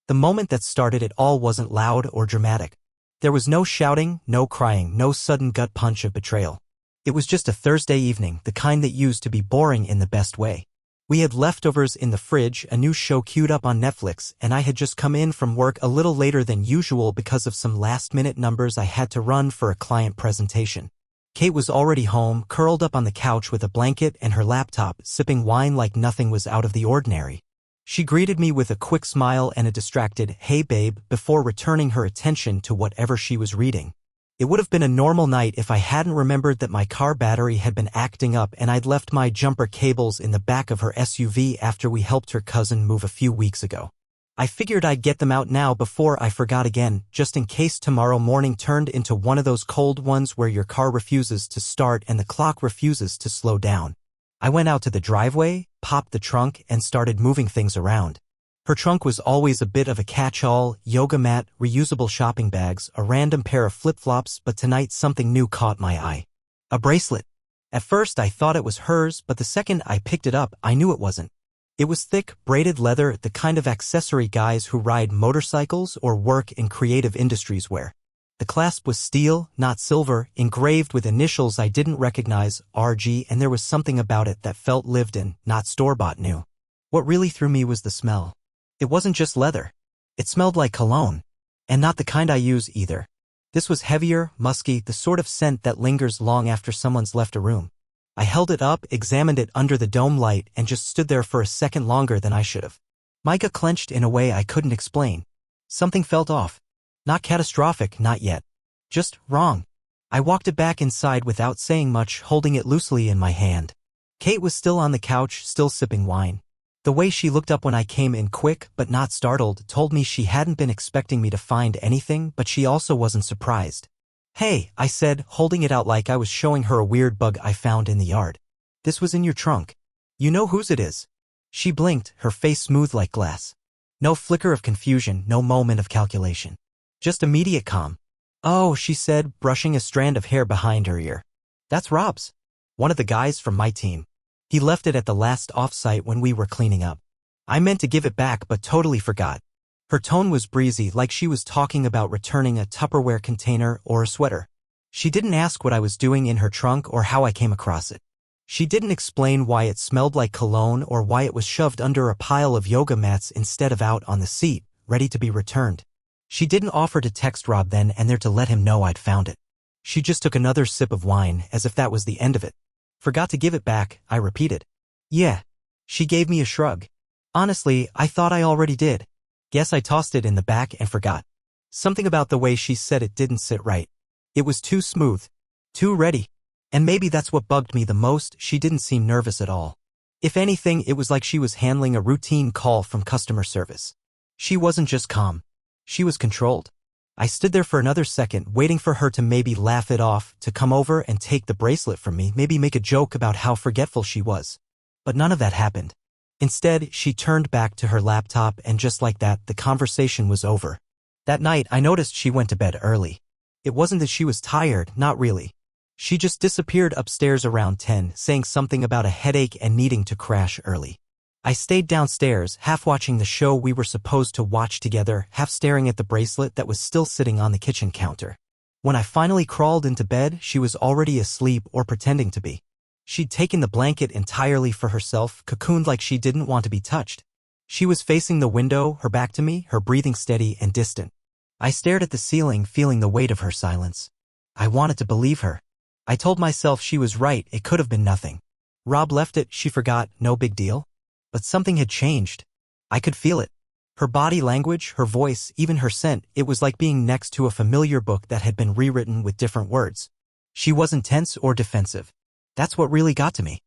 The moment that started it all wasn't loud or dramatic. There was no shouting, no crying, no sudden gut punch of betrayal. It was just a Thursday evening, the kind that used to be boring in the best way. We had leftovers in the fridge, a new show queued up on Netflix, and I had just come in from work a little later than usual because of some last-minute numbers I had to run for a client presentation. Kate was already home, curled up on the couch with a blanket and her laptop, sipping wine like nothing was out of the ordinary. She greeted me with a quick smile and a distracted, "Hey babe," before returning her attention to whatever she was reading. It would have been a normal night if I hadn't remembered that my car battery had been acting up and I'd left my jumper cables in the back of her SUV after we helped her cousin move a few weeks ago. I figured I'd get them out now before I forgot again, just in case tomorrow morning turned into one of those cold ones where your car refuses to start and the clock refuses to slow down. I went out to the driveway, popped the trunk, and started moving things around. Her trunk was always a bit of a catch-all: yoga mat, reusable shopping bags, a random pair of flip-flops, but tonight something new caught my eye. A bracelet. At first I thought it was hers, but the second I picked it up, I knew it wasn't. It was thick, braided leather, the kind of accessory guys who ride motorcycles or work in creative industries wear. The clasp was steel, not silver, engraved with initials I didn't recognize, RG, and there was something about it that felt lived in, not store-bought new. What really threw me was the smell. It wasn't just leather. It smelled like cologne. And not the kind I use either. This was heavier, musky, the sort of scent that lingers long after someone's left a room. I held it up, examined it under the dome light, and just stood there for a second longer than I should have. My gut clenched in a way I couldn't explain. Something felt off. Not catastrophic, not yet. Just wrong. I walked it back inside without saying much, holding it loosely in my hand. Kate was still on the couch, still sipping wine. The way she looked up when I came in, quick but not startled, told me she hadn't been expecting me to find anything, but she also wasn't surprised. "Hey," I said, holding it out like I was showing her a weird bug I found in the yard. "This was in your trunk. You know whose it is?" She blinked, her face smooth like glass. No flicker of confusion, no moment of calculation. Just immediate calm. "Oh," she said, brushing a strand of hair behind her ear. "That's Rob's. One of the guys from my team. He left it at the last offsite when we were cleaning up. I meant to give it back but totally forgot." Her tone was breezy, like she was talking about returning a Tupperware container or a sweater. She didn't ask what I was doing in her trunk or how I came across it. She didn't explain why it smelled like cologne or why it was shoved under a pile of yoga mats instead of out on the seat, ready to be returned. She didn't offer to text Rob then and there to let him know I'd found it. She just took another sip of wine, as if that was the end of it. "Forgot to give it back," I repeated. "Yeah." She gave me a shrug. "Honestly, I thought I already did. Guess I tossed it in the back and forgot." Something about the way she said it didn't sit right. It was too smooth. Too ready. And maybe that's what bugged me the most, she didn't seem nervous at all. If anything, it was like she was handling a routine call from customer service. She wasn't just calm. She was controlled. I stood there for another second, waiting for her to maybe laugh it off, to come over and take the bracelet from me, maybe make a joke about how forgetful she was. But none of that happened. Instead, she turned back to her laptop, and just like that, the conversation was over. That night, I noticed she went to bed early. It wasn't that she was tired, not really. She just disappeared upstairs around 10, saying something about a headache and needing to crash early. I stayed downstairs, half watching the show we were supposed to watch together, half staring at the bracelet that was still sitting on the kitchen counter. When I finally crawled into bed, she was already asleep or pretending to be. She'd taken the blanket entirely for herself, cocooned like she didn't want to be touched. She was facing the window, her back to me, her breathing steady and distant. I stared at the ceiling, feeling the weight of her silence. I wanted to believe her. I told myself she was right, it could have been nothing. Rob left it, she forgot, no big deal. But something had changed. I could feel it. Her body language, her voice, even her scent, it was like being next to a familiar book that had been rewritten with different words. She wasn't tense or defensive. That's what really got to me.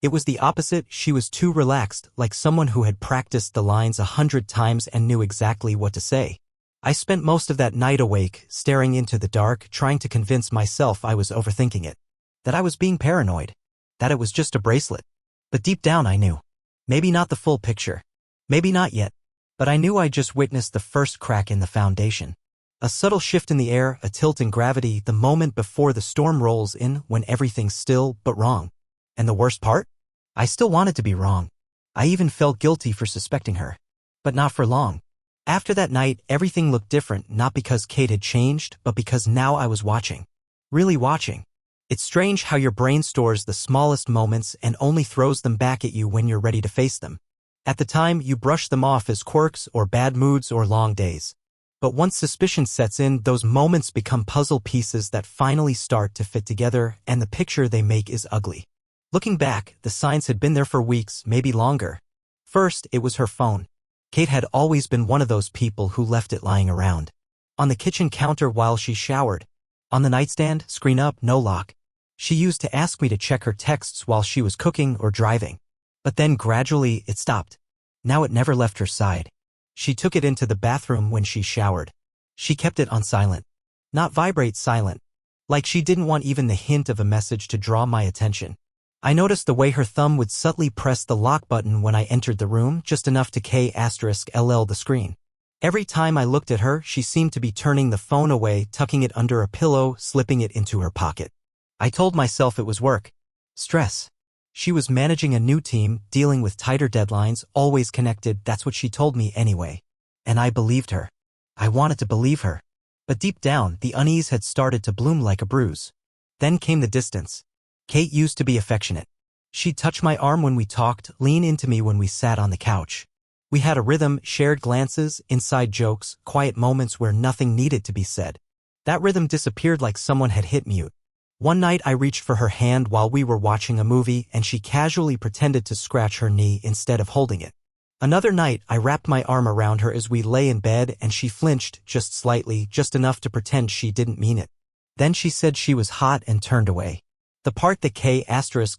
It was the opposite, she was too relaxed, like someone who had practiced the lines 100 times and knew exactly what to say. I spent most of that night awake, staring into the dark, trying to convince myself I was overthinking it. That I was being paranoid. That it was just a bracelet. But deep down I knew. Maybe not the full picture. Maybe not yet. But I knew I'd just witnessed the first crack in the foundation. A subtle shift in the air, a tilt in gravity, the moment before the storm rolls in, when everything's still but wrong. And the worst part? I still wanted to be wrong. I even felt guilty for suspecting her. But not for long. After that night, everything looked different, not because Kate had changed, but because now I was watching. Really watching. It's strange how your brain stores the smallest moments and only throws them back at you when you're ready to face them. At the time, you brush them off as quirks or bad moods or long days. But once suspicion sets in, those moments become puzzle pieces that finally start to fit together, and the picture they make is ugly. Looking back, the signs had been there for weeks, maybe longer. First, it was her phone. Kate had always been one of those people who left it lying around. On the kitchen counter while she showered. On the nightstand, screen up, no lock. She used to ask me to check her texts while she was cooking or driving. But then gradually, it stopped. Now it never left her side. She took it into the bathroom when she showered. She kept it on silent. Not vibrate silent. Like she didn't want even the hint of a message to draw my attention. I noticed the way her thumb would subtly press the lock button when I entered the room, just enough to K*LL the screen. Every time I looked at her, she seemed to be turning the phone away, tucking it under a pillow, slipping it into her pocket. I told myself it was work. Stress. She was managing a new team, dealing with tighter deadlines, always connected, that's what she told me anyway. And I believed her. I wanted to believe her. But deep down, the unease had started to bloom like a bruise. Then came the distance. Kate used to be affectionate. She'd touch my arm when we talked, lean into me when we sat on the couch. We had a rhythm, shared glances, inside jokes, quiet moments where nothing needed to be said. That rhythm disappeared like someone had hit mute. One night I reached for her hand while we were watching a movie and she casually pretended to scratch her knee instead of holding it. Another night I wrapped my arm around her as we lay in bed and she flinched just slightly, just enough to pretend she didn't mean it. Then she said she was hot and turned away. The part that K**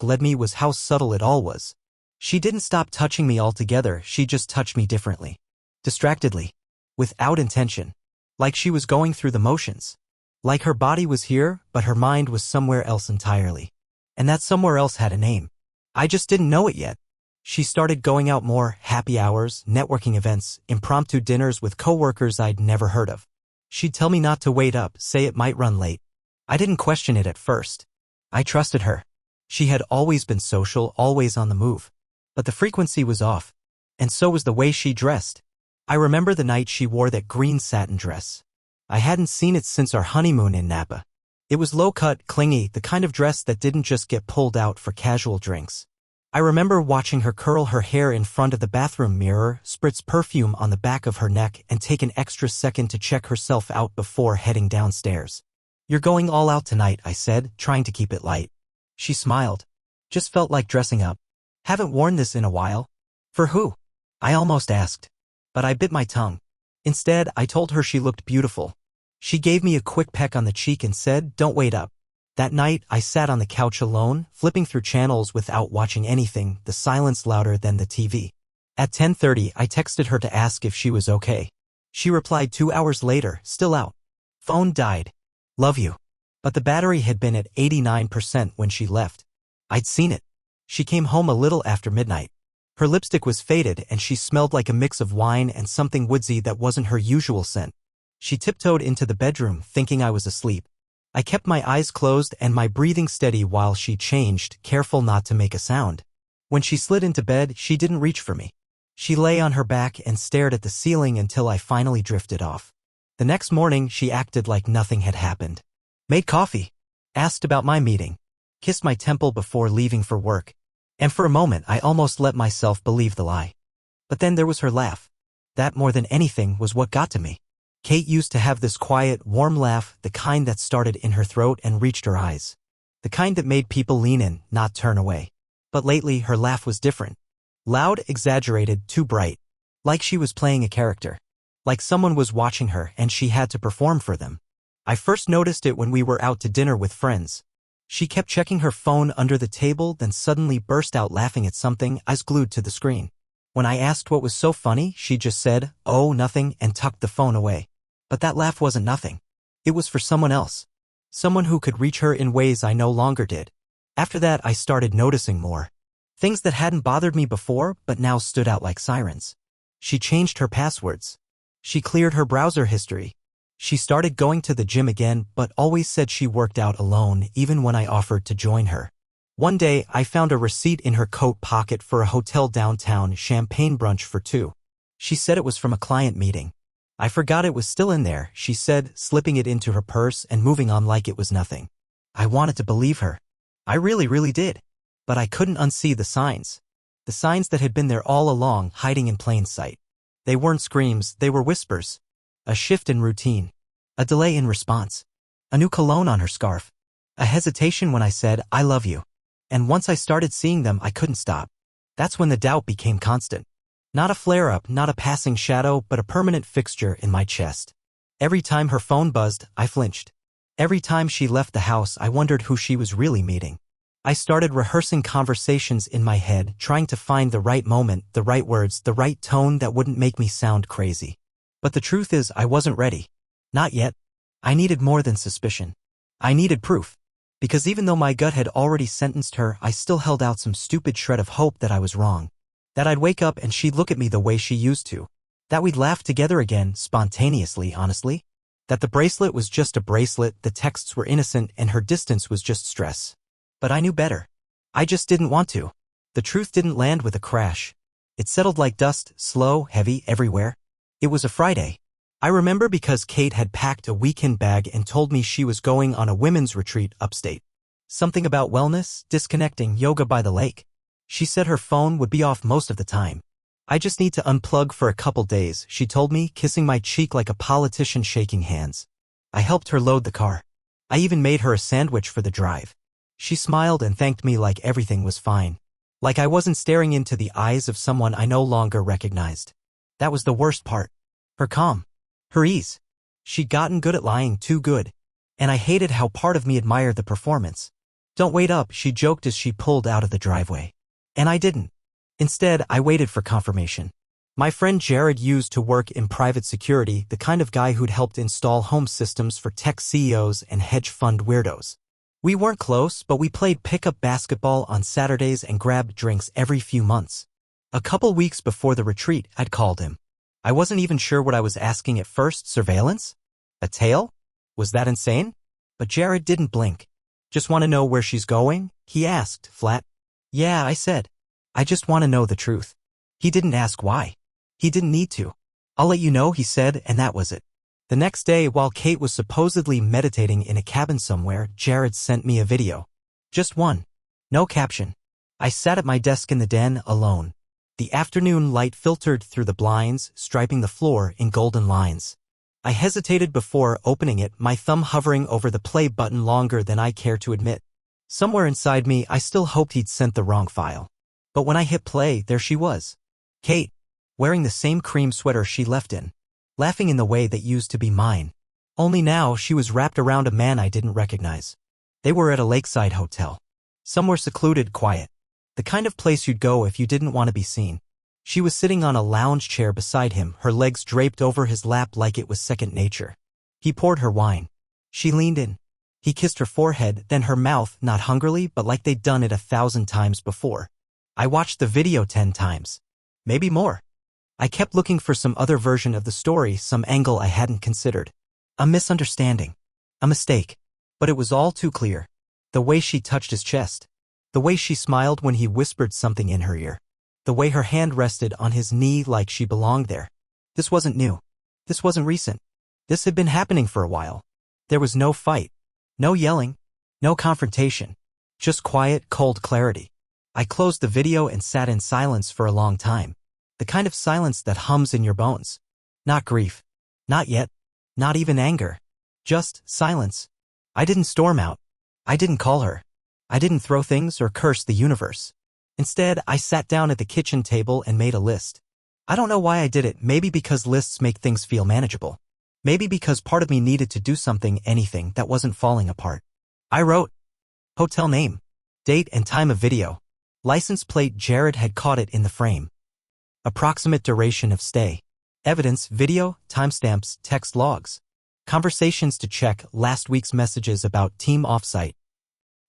led me was how subtle it all was. She didn't stop touching me altogether, she just touched me differently. Distractedly. Without intention. Like she was going through the motions. Like her body was here, but her mind was somewhere else entirely. And that somewhere else had a name. I just didn't know it yet. She started going out more, happy hours, networking events, impromptu dinners with coworkers I'd never heard of. She'd tell me not to wait up, say it might run late. I didn't question it at first. I trusted her. She had always been social, always on the move. But the frequency was off. And so was the way she dressed. I remember the night she wore that green satin dress. I hadn't seen it since our honeymoon in Napa. It was low-cut, clingy, the kind of dress that didn't just get pulled out for casual drinks. I remember watching her curl her hair in front of the bathroom mirror, spritz perfume on the back of her neck, and take an extra second to check herself out before heading downstairs. "You're going all out tonight," I said, trying to keep it light. She smiled. "Just felt like dressing up. Haven't worn this in a while." "For who?" I almost asked. But I bit my tongue. Instead, I told her she looked beautiful. She gave me a quick peck on the cheek and said, "Don't wait up." That night, I sat on the couch alone, flipping through channels without watching anything, the silence louder than the TV. At 10:30, I texted her to ask if she was okay. She replied 2 hours later, "Still out. Phone died. Love you." But the battery had been at 89% when she left. I'd seen it. She came home a little after midnight. Her lipstick was faded and she smelled like a mix of wine and something woodsy that wasn't her usual scent. She tiptoed into the bedroom, thinking I was asleep. I kept my eyes closed and my breathing steady while she changed, careful not to make a sound. When she slid into bed, she didn't reach for me. She lay on her back and stared at the ceiling until I finally drifted off. The next morning, she acted like nothing had happened. Made coffee. Asked about my meeting. Kissed my temple before leaving for work. And for a moment, I almost let myself believe the lie. But then there was her laugh. That, more than anything, was what got to me. Kate used to have this quiet, warm laugh, the kind that started in her throat and reached her eyes. The kind that made people lean in, not turn away. But lately, her laugh was different. Loud, exaggerated, too bright. Like she was playing a character. Like someone was watching her and she had to perform for them. I first noticed it when we were out to dinner with friends. She kept checking her phone under the table, then suddenly burst out laughing at something, eyes glued to the screen. When I asked what was so funny, she just said, "Oh, nothing," and tucked the phone away. But that laugh wasn't nothing. It was for someone else. Someone who could reach her in ways I no longer did. After that, I started noticing more. Things that hadn't bothered me before, but now stood out like sirens. She changed her passwords. She cleared her browser history. She started going to the gym again, but always said she worked out alone, even when I offered to join her. One day, I found a receipt in her coat pocket for a hotel downtown, champagne brunch for two. She said it was from a client meeting. I forgot it was still in there, she said, slipping it into her purse and moving on like it was nothing. I wanted to believe her. I really did. But I couldn't unsee the signs. The signs that had been there all along, hiding in plain sight. They weren't screams, they were whispers. A shift in routine. A delay in response. A new cologne on her scarf. A hesitation when I said, I love you. And once I started seeing them, I couldn't stop. That's when the doubt became constant. Not a flare-up, not a passing shadow, but a permanent fixture in my chest. Every time her phone buzzed, I flinched. Every time she left the house, I wondered who she was really meeting. I started rehearsing conversations in my head, trying to find the right moment, the right words, the right tone that wouldn't make me sound crazy. But the truth is, I wasn't ready. Not yet. I needed more than suspicion. I needed proof. Because even though my gut had already sentenced her, I still held out some stupid shred of hope that I was wrong. That I'd wake up and she'd look at me the way she used to. That we'd laugh together again, spontaneously, honestly. That the bracelet was just a bracelet, the texts were innocent, and her distance was just stress. But I knew better. I just didn't want to. The truth didn't land with a crash. It settled like dust, slow, heavy, everywhere. It was a Friday. I remember because Kate had packed a weekend bag and told me she was going on a women's retreat upstate. Something about wellness, disconnecting, yoga by the lake. She said her phone would be off most of the time. I just need to unplug for a couple days, she told me, kissing my cheek like a politician shaking hands. I helped her load the car. I even made her a sandwich for the drive. She smiled and thanked me like everything was fine. Like I wasn't staring into the eyes of someone I no longer recognized. That was the worst part. Her calm. Her ease. She'd gotten good at lying, too good. And I hated how part of me admired the performance. Don't wait up, she joked as she pulled out of the driveway. And I didn't. Instead, I waited for confirmation. My friend Jared used to work in private security, the kind of guy who'd helped install home systems for tech CEOs and hedge fund weirdos. We weren't close, but we played pickup basketball on Saturdays and grabbed drinks every few months. A couple weeks before the retreat, I'd called him. I wasn't even sure what I was asking at first. Surveillance? A tail? Was that insane? But Jared didn't blink. Just want to know where she's going? He asked, flat. Yeah, I said. I just want to know the truth. He didn't ask why. He didn't need to. I'll let you know, he said, and that was it. The next day, while Kate was supposedly meditating in a cabin somewhere, Jared sent me a video. Just one. No caption. I sat at my desk in the den, alone. The afternoon light filtered through the blinds, striping the floor in golden lines. I hesitated before opening it, my thumb hovering over the play button longer than I care to admit. Somewhere inside me, I still hoped he'd sent the wrong file. But when I hit play, there she was. Kate, wearing the same cream sweater she left in, laughing in the way that used to be mine. Only now she was wrapped around a man I didn't recognize. They were at a lakeside hotel. Somewhere secluded, quiet. The kind of place you'd go if you didn't want to be seen. She was sitting on a lounge chair beside him, her legs draped over his lap like it was second nature. He poured her wine. She leaned in. He kissed her forehead, then her mouth, not hungrily, but like they'd done it 1,000 times before. I watched the video 10 times. Maybe more. I kept looking for some other version of the story, some angle I hadn't considered. A misunderstanding. A mistake. But it was all too clear. The way she touched his chest. The way she smiled when he whispered something in her ear. The way her hand rested on his knee like she belonged there. This wasn't new. This wasn't recent. This had been happening for a while. There was no fight. No yelling. No confrontation. Just quiet, cold clarity. I closed the video and sat in silence for a long time. The kind of silence that hums in your bones. Not grief. Not yet. Not even anger. Just silence. I didn't storm out. I didn't call her. I didn't throw things or curse the universe. Instead, I sat down at the kitchen table and made a list. I don't know why I did it, maybe because lists make things feel manageable. Maybe because part of me needed to do something, anything, that wasn't falling apart. I wrote hotel name, date and time of video. License plate. Jared had caught it in the frame. Approximate duration of stay. Evidence, video, timestamps, text logs. Conversations to check, last week's messages about team offsite.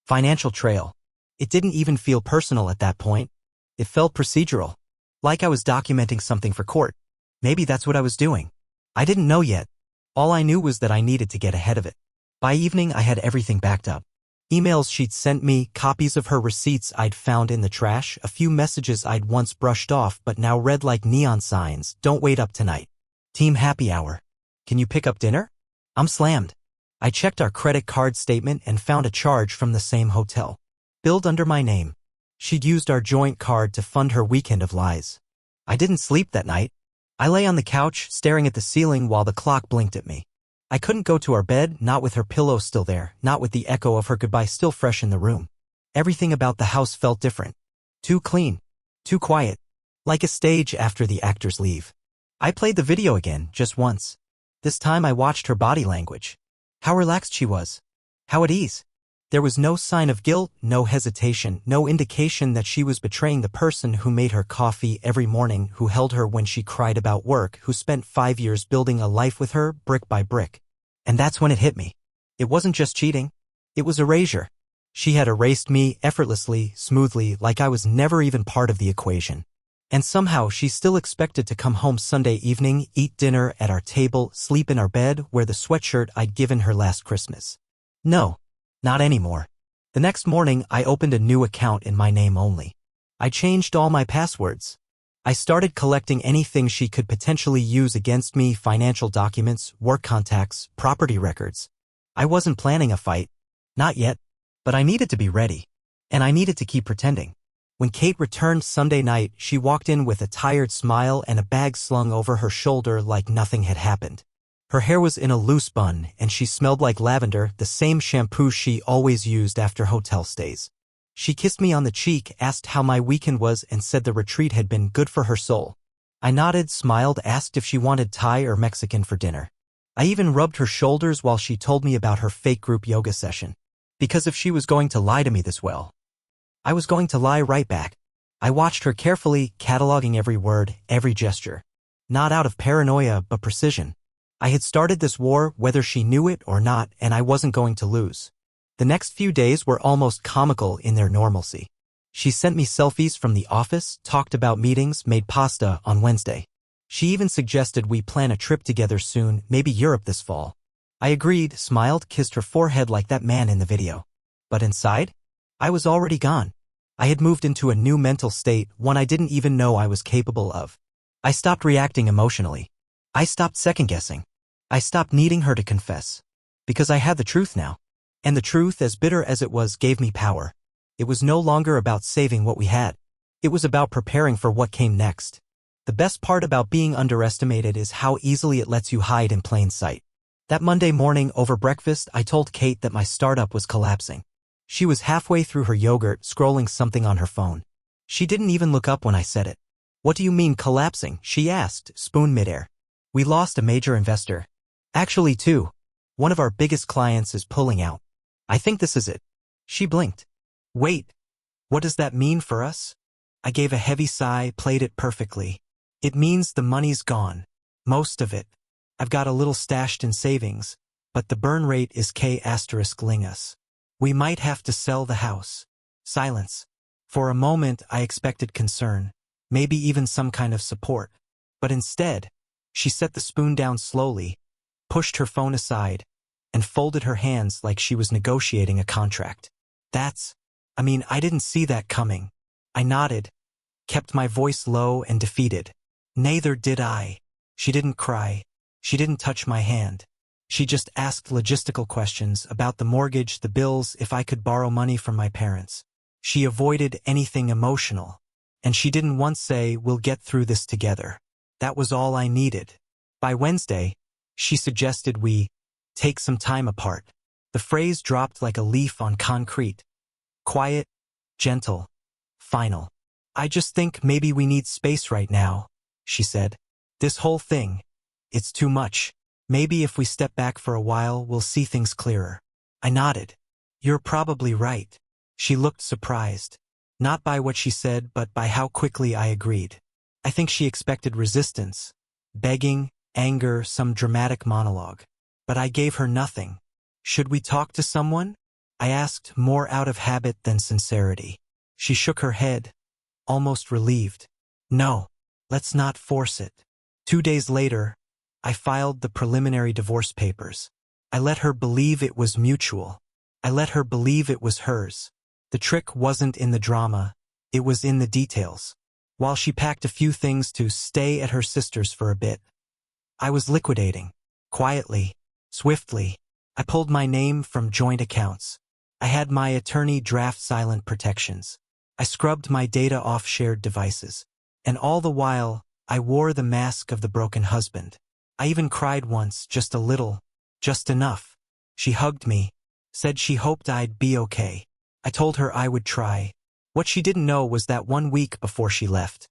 Financial trail. It didn't even feel personal at that point. It felt procedural. Like I was documenting something for court. Maybe that's what I was doing. I didn't know yet. All I knew was that I needed to get ahead of it. By evening, I had everything backed up. Emails she'd sent me, copies of her receipts I'd found in the trash, a few messages I'd once brushed off but now read like neon signs. Don't wait up tonight. Team happy hour. Can you pick up dinner? I'm slammed. I checked our credit card statement and found a charge from the same hotel. Billed under my name. She'd used our joint card to fund her weekend of lies. I didn't sleep that night. I lay on the couch, staring at the ceiling while the clock blinked at me. I couldn't go to our bed, not with her pillow still there, not with the echo of her goodbye still fresh in the room. Everything about the house felt different. Too clean. Too quiet. Like a stage after the actors leave. I played the video again, just once. This time I watched her body language. How relaxed she was. How at ease. There was no sign of guilt, no hesitation, no indication that she was betraying the person who made her coffee every morning, who held her when she cried about work, who spent 5 years building a life with her, brick by brick. And that's when it hit me. It wasn't just cheating. It was erasure. She had erased me effortlessly, smoothly, like I was never even part of the equation. And somehow she still expected to come home Sunday evening, eat dinner at our table, sleep in our bed, wear the sweatshirt I'd given her last Christmas. No. Not anymore. The next morning, I opened a new account in my name only. I changed all my passwords. I started collecting anything she could potentially use against me: financial documents, work contacts, property records. I wasn't planning a fight. Not yet. But I needed to be ready. And I needed to keep pretending. When Kate returned Sunday night, she walked in with a tired smile and a bag slung over her shoulder like nothing had happened. Her hair was in a loose bun, and she smelled like lavender, the same shampoo she always used after hotel stays. She kissed me on the cheek, asked how my weekend was, and said the retreat had been good for her soul. I nodded, smiled, asked if she wanted Thai or Mexican for dinner. I even rubbed her shoulders while she told me about her fake group yoga session. Because if she was going to lie to me this well, I was going to lie right back. I watched her carefully, cataloging every word, every gesture. Not out of paranoia, but precision. I had started this war, whether she knew it or not, and I wasn't going to lose. The next few days were almost comical in their normalcy. She sent me selfies from the office, talked about meetings, made pasta on Wednesday. She even suggested we plan a trip together soon, maybe Europe this fall. I agreed, smiled, kissed her forehead like that man in the video. But inside, I was already gone. I had moved into a new mental state, one I didn't even know I was capable of. I stopped reacting emotionally. I stopped second-guessing. I stopped needing her to confess. Because I had the truth now. And the truth, as bitter as it was, gave me power. It was no longer about saving what we had. It was about preparing for what came next. The best part about being underestimated is how easily it lets you hide in plain sight. That Monday morning over breakfast, I told Kate that my startup was collapsing. She was halfway through her yogurt, scrolling something on her phone. She didn't even look up when I said it. "What do you mean collapsing?" she asked, spoon midair. "We lost a major investor. Actually, two. One of our biggest clients is pulling out. I think this is it." She blinked. "Wait. What does that mean for us?" I gave a heavy sigh, played it perfectly. "It means the money's gone. Most of it. I've got a little stashed in savings, but the burn rate is K*ling us. We might have to sell the house." Silence. For a moment, I expected concern, maybe even some kind of support. But instead, she set the spoon down slowly, pushed her phone aside, and folded her hands like she was negotiating a contract. I didn't see that coming. I nodded, kept my voice low and defeated. Neither did I. She didn't cry. She didn't touch my hand. She just asked logistical questions about the mortgage, the bills, if I could borrow money from my parents. She avoided anything emotional. And she didn't once say, "We'll get through this together." That was all I needed. By Wednesday, she suggested we take some time apart. The phrase dropped like a leaf on concrete. Quiet, gentle, final. "I just think maybe we need space right now," she said. "This whole thing, it's too much. Maybe if we step back for a while, we'll see things clearer." I nodded. "You're probably right." She looked surprised. Not by what she said, but by how quickly I agreed. I think she expected resistance, begging, anger, some dramatic monologue. But I gave her nothing. "Should we talk to someone?" I asked, more out of habit than sincerity. She shook her head, almost relieved. "No, let's not force it." 2 days later, I filed the preliminary divorce papers. I let her believe it was mutual. I let her believe it was hers. The trick wasn't in the drama, it was in the details. While she packed a few things to stay at her sister's for a bit, I was liquidating. Quietly, swiftly, I pulled my name from joint accounts. I had my attorney draft silent protections. I scrubbed my data off shared devices. And all the while, I wore the mask of the broken husband. I even cried once, just a little, just enough. She hugged me, said she hoped I'd be okay. I told her I would try. What she didn't know was that 1 week before she left,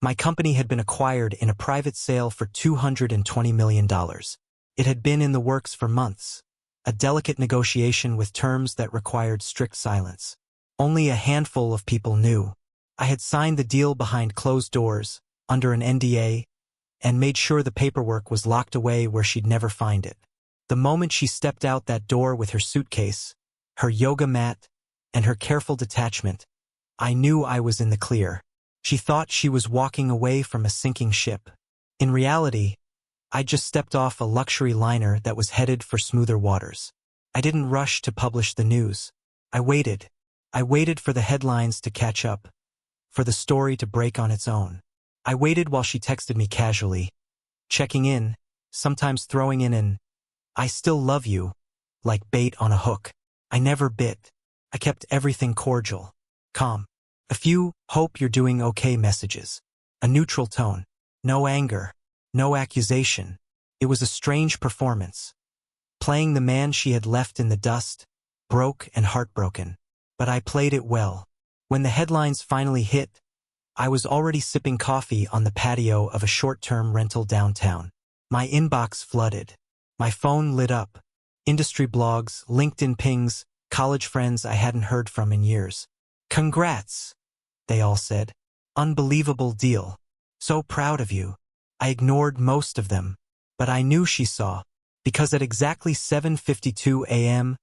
my company had been acquired in a private sale for $220 million. It had been in the works for months, a delicate negotiation with terms that required strict silence. Only a handful of people knew. I had signed the deal behind closed doors, under an NDA, and made sure the paperwork was locked away where she'd never find it. The moment she stepped out that door with her suitcase, her yoga mat, and her careful detachment, I knew I was in the clear. She thought she was walking away from a sinking ship. In reality, I just stepped off a luxury liner that was headed for smoother waters. I didn't rush to publish the news. I waited. I waited for the headlines to catch up, for the story to break on its own. I waited while she texted me casually, checking in, sometimes throwing in an "I still love you," like bait on a hook. I never bit. I kept everything cordial, calm. A few "hope you're doing okay" messages. A neutral tone. No anger. No accusation. It was a strange performance. Playing the man she had left in the dust, broke and heartbroken. But I played it well. When the headlines finally hit, I was already sipping coffee on the patio of a short-term rental downtown. My inbox flooded. My phone lit up. Industry blogs, LinkedIn pings, college friends I hadn't heard from in years. "Congrats," they all said. "Unbelievable deal. So proud of you." I ignored most of them, but I knew she saw, because at exactly 7:52 a.m.,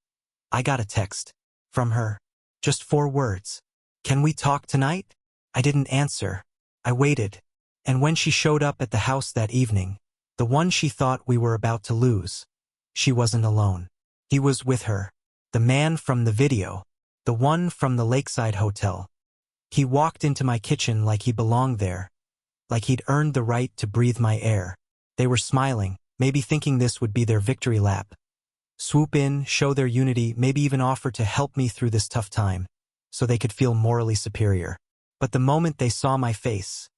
I got a text from her. Just 4 words. "Can we talk tonight?" I didn't answer. I waited. And when she showed up at the house that evening, the one she thought we were about to lose, she wasn't alone. He was with her. The man from the video. The one from the lakeside hotel. He walked into my kitchen like he belonged there, like he'd earned the right to breathe my air. They were smiling, maybe thinking this would be their victory lap. Swoop in, show their unity, maybe even offer to help me through this tough time, so they could feel morally superior. But the moment they saw my face,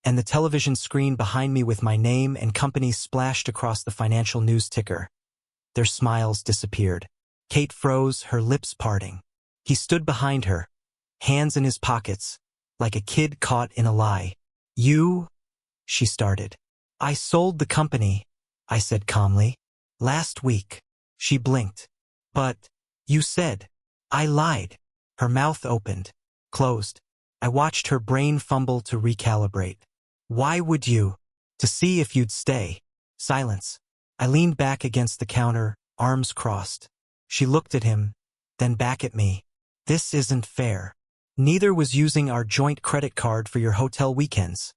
and the television screen behind me with my name and company splashed across the financial news ticker, their smiles disappeared. Kate froze, her lips parting. He stood behind her, hands in his pockets, like a kid caught in a lie. "You?" she started. "I sold the company," I said calmly. "Last week." She blinked. "But you said." I lied. Her mouth opened, closed. I watched her brain fumble to recalibrate. "Why would you?" "To see if you'd stay." Silence. I leaned back against the counter, arms crossed. She looked at him, then back at me. "This isn't fair." "Neither was using our joint credit card for your hotel weekends,"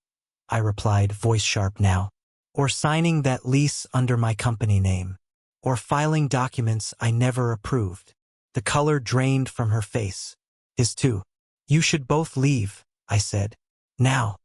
I replied, voice sharp now. "Or signing that lease under my company name. Or filing documents I never approved." The color drained from her face. His too. "You should both leave," I said. "Now."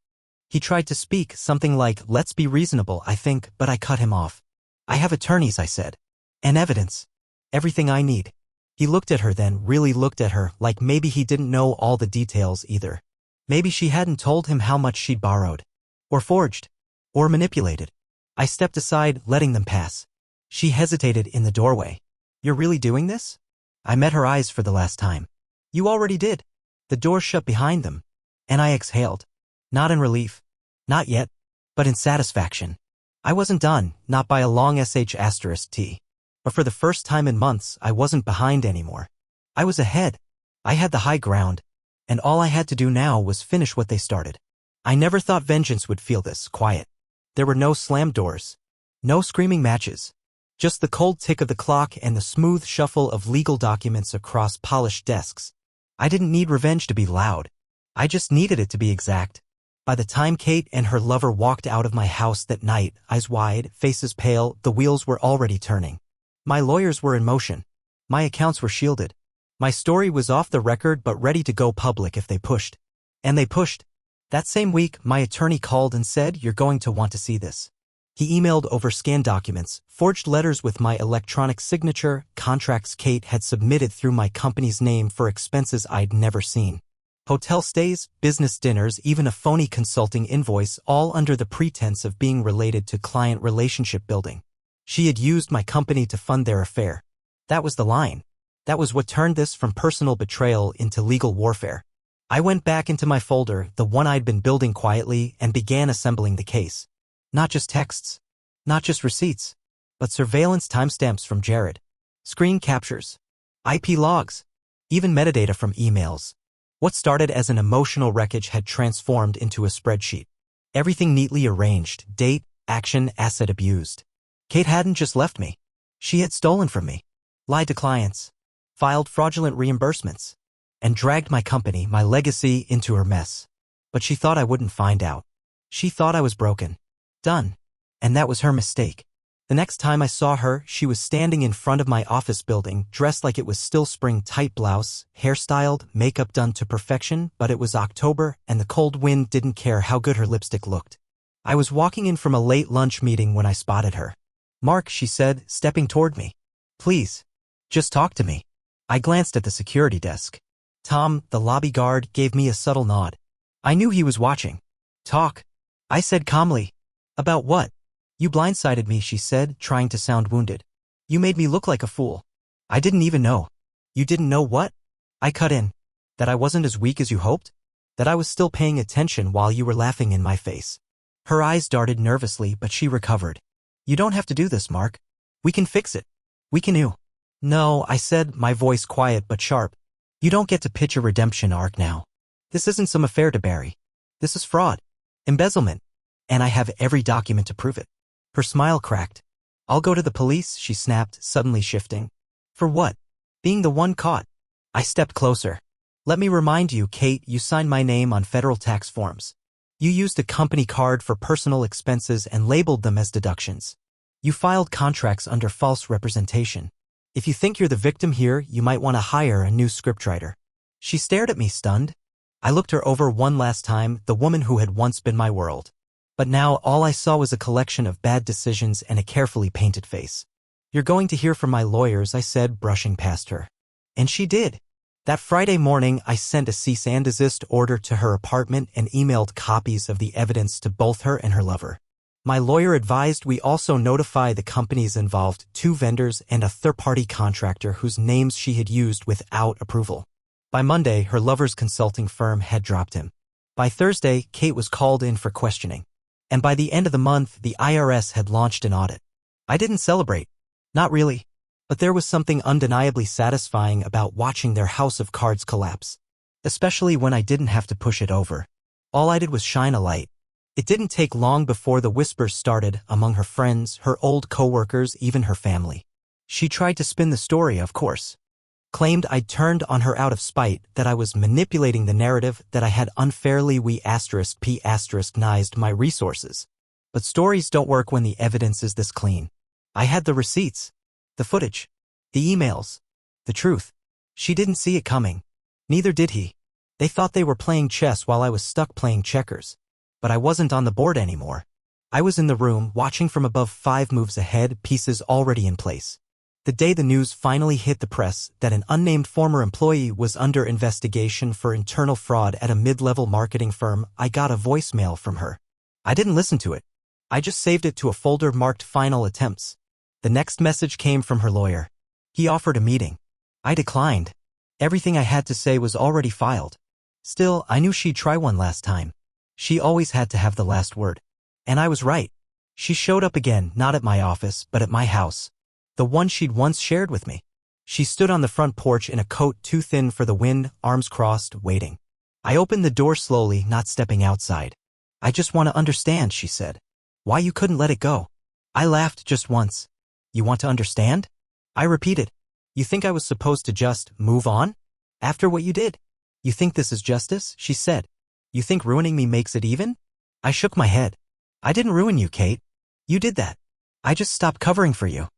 He tried to speak, something like, "Let's be reasonable, I think," but I cut him off. "I have attorneys," I said. "And evidence. Everything I need." He looked at her then, really looked at her, like maybe he didn't know all the details either. Maybe she hadn't told him how much she'd borrowed. Or forged. Or manipulated. I stepped aside, letting them pass. She hesitated in the doorway. "You're really doing this?" I met her eyes for the last time. "You already did." The door shut behind them, and I exhaled. Not in relief. Not yet. But in satisfaction. I wasn't done, not by a long sh*T. But for the first time in months, I wasn't behind anymore. I was ahead. I had the high ground. And all I had to do now was finish what they started. I never thought vengeance would feel this quiet. There were no slammed doors. No screaming matches. Just the cold tick of the clock and the smooth shuffle of legal documents across polished desks. I didn't need revenge to be loud. I just needed it to be exact. By the time Kate and her lover walked out of my house that night, eyes wide, faces pale, the wheels were already turning. My lawyers were in motion. My accounts were shielded. My story was off the record but ready to go public if they pushed. And they pushed. That same week, my attorney called and said, "You're going to want to see this." He emailed over scanned documents, forged letters with my electronic signature, contracts Kate had submitted through my company's name for expenses I'd never seen. Hotel stays, business dinners, even a phony consulting invoice, all under the pretense of being related to client relationship building. She had used my company to fund their affair. That was the line. That was what turned this from personal betrayal into legal warfare. I went back into my folder, the one I'd been building quietly, and began assembling the case. Not just texts. Not just receipts. But surveillance timestamps from Jared. Screen captures. IP logs. Even metadata from emails. What started as an emotional wreckage had transformed into a spreadsheet. Everything neatly arranged, date, action, asset abused. Kate hadn't just left me. She had stolen from me, lied to clients, filed fraudulent reimbursements, and dragged my company, my legacy, into her mess. But she thought I wouldn't find out. She thought I was broken. Done. And that was her mistake. The next time I saw her, she was standing in front of my office building, dressed like it was still spring, tight blouse, hairstyled, makeup done to perfection, but it was October, and the cold wind didn't care how good her lipstick looked. I was walking in from a late lunch meeting when I spotted her. "Mark," she said, stepping toward me. "Please. Just talk to me." I glanced at the security desk. Tom, the lobby guard, gave me a subtle nod. I knew he was watching. "Talk," I said calmly. "About what?" "You blindsided me," she said, trying to sound wounded. "You made me look like a fool. I didn't even know." "You didn't know what?" I cut in. "That I wasn't as weak as you hoped? That I was still paying attention while you were laughing in my face?" Her eyes darted nervously, but she recovered. "You don't have to do this, Mark. We can fix it. We can you." "No," I said, my voice quiet but sharp. "You don't get to pitch a redemption arc now. This isn't some affair to bury. This is fraud. Embezzlement. And I have every document to prove it." Her smile cracked. "I'll go to the police," she snapped, suddenly shifting. "For what?" "Being the one caught." I stepped closer. "Let me remind you, Kate, you signed my name on federal tax forms. You used a company card for personal expenses and labeled them as deductions. You filed contracts under false representation. If you think you're the victim here, you might want to hire a new scriptwriter." She stared at me, stunned. I looked her over one last time, the woman who had once been my world. But now all I saw was a collection of bad decisions and a carefully painted face. "You're going to hear from my lawyers," I said, brushing past her. And she did. That Friday morning, I sent a cease and desist order to her apartment and emailed copies of the evidence to both her and her lover. My lawyer advised we also notify the companies involved, 2 vendors and a third-party contractor whose names she had used without approval. By Monday, her lover's consulting firm had dropped him. By Thursday, Kate was called in for questioning. And by the end of the month, the IRS had launched an audit. I didn't celebrate. Not really. But there was something undeniably satisfying about watching their house of cards collapse. Especially when I didn't have to push it over. All I did was shine a light. It didn't take long before the whispers started among her friends, her old coworkers, even her family. She tried to spin the story, of course. Claimed I'd turned on her out of spite, that I was manipulating the narrative, that I had unfairly nized my resources. But stories don't work when the evidence is this clean. I had the receipts, the footage, the emails, the truth. She didn't see it coming. Neither did he. They thought they were playing chess while I was stuck playing checkers. But I wasn't on the board anymore. I was in the room, watching from above, 5 moves ahead, pieces already in place. The day the news finally hit the press that an unnamed former employee was under investigation for internal fraud at a mid-level marketing firm, I got a voicemail from her. I didn't listen to it. I just saved it to a folder marked final attempts. The next message came from her lawyer. He offered a meeting. I declined. Everything I had to say was already filed. Still, I knew she'd try one last time. She always had to have the last word. And I was right. She showed up again, not at my office, but at my house. The one she'd once shared with me. She stood on the front porch in a coat too thin for the wind, arms crossed, waiting. I opened the door slowly, not stepping outside. "I just want to understand," she said. "Why you couldn't let it go." I laughed just once. "You want to understand?" I repeated. "You think I was supposed to just move on? After what you did? You think this is justice?" she said. "You think ruining me makes it even?" I shook my head. "I didn't ruin you, Kate. You did that. I just stopped covering for you."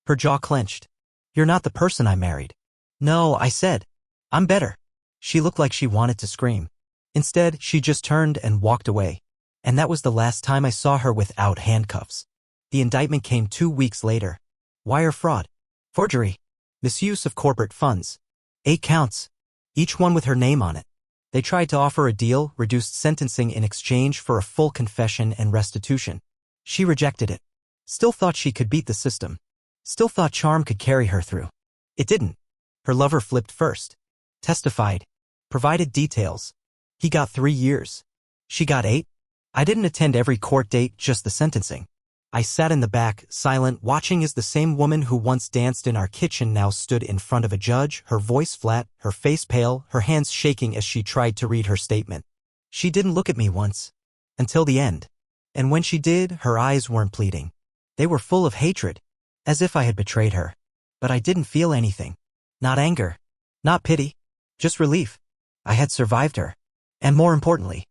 Her jaw clenched. "You're not the person I married." "No," I said. I'm better. She looked like she wanted to scream. Instead, she just turned and walked away. And that was the last time I saw her without handcuffs. The indictment came 2 weeks later. Wire fraud, forgery, misuse of corporate funds. 8 counts, each one with her name on it. They tried to offer a deal, reduced sentencing in exchange for a full confession and restitution. She rejected it. Still thought she could beat the system. Still thought charm could carry her through. It didn't. Her lover flipped first. Testified. Provided details. He got 3 years. She got 8. I didn't attend every court date, just the sentencing. I sat in the back, silent, watching as the same woman who once danced in our kitchen now stood in front of a judge, her voice flat, her face pale, her hands shaking as she tried to read her statement. She didn't look at me once. Until the end. And when she did, her eyes weren't pleading. They were full of hatred. As if I had betrayed her. But I didn't feel anything. Not anger. Not pity. Just relief. I had survived her. And more importantly,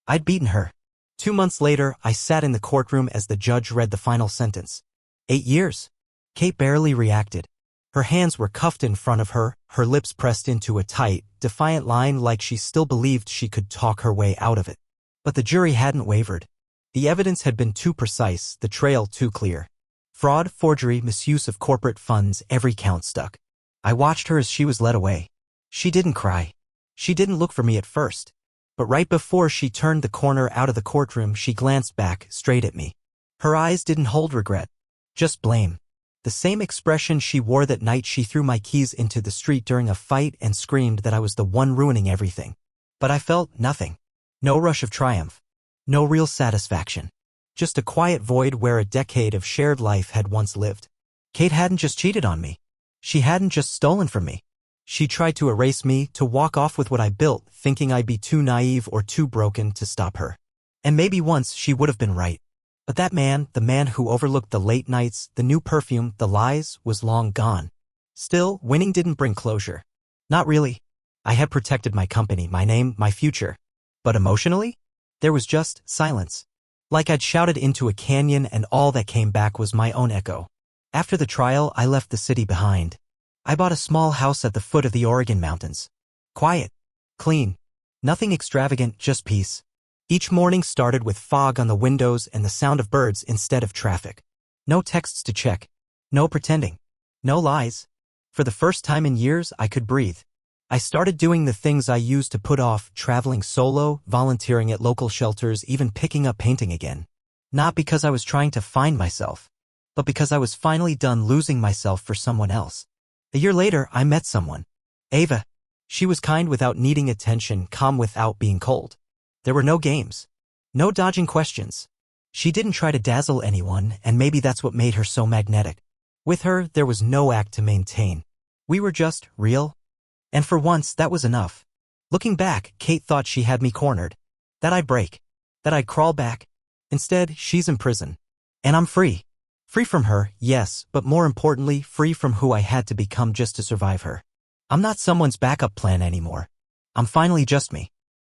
I'd beaten her. 2 months later, I sat in the courtroom as the judge read the final sentence. 8 years. Kate barely reacted. Her hands were cuffed in front of her, her lips pressed into a tight, defiant line like she still believed she could talk her way out of it. But the jury hadn't wavered. The evidence had been too precise, the trail too clear. Fraud, forgery, misuse of corporate funds, every count stuck. I watched her as she was led away. She didn't cry. She didn't look for me at first. But right before she turned the corner out of the courtroom, she glanced back, straight at me. Her eyes didn't hold regret. Just blame. The same expression she wore that night she threw my keys into the street during a fight and screamed that I was the one ruining everything. But I felt nothing. No rush of triumph. No real satisfaction. Just a quiet void where a decade of shared life had once lived. Kate hadn't just cheated on me. She hadn't just stolen from me. She tried to erase me, to walk off with what I built, thinking I'd be too naive or too broken to stop her. And maybe once she would have been right. But that man, the man who overlooked the late nights, the new perfume, the lies, was long gone. Still, winning didn't bring closure. Not really. I had protected my company, my name, my future. But emotionally? There was just silence. Like I'd shouted into a canyon and all that came back was my own echo. After the trial, I left the city behind. I bought a small house at the foot of the Oregon mountains. Quiet. Clean. Nothing extravagant, just peace. Each morning started with fog on the windows and the sound of birds instead of traffic. No texts to check. No pretending. No lies. For the first time in years, I could breathe. I started doing the things I used to put off, traveling solo, volunteering at local shelters, even picking up painting again. Not because I was trying to find myself, but because I was finally done losing myself for someone else. A year later, I met someone. Ava. She was kind without needing attention, calm without being cold. There were no games. No dodging questions. She didn't try to dazzle anyone, and maybe that's what made her so magnetic. With her, there was no act to maintain. We were just real. And for once, that was enough. Looking back, Kate thought she had me cornered. That I'd break. That I'd crawl back. Instead, she's in prison. And I'm free. Free from her, yes, but more importantly, free from who I had to become just to survive her. I'm not someone's backup plan anymore. I'm finally just me.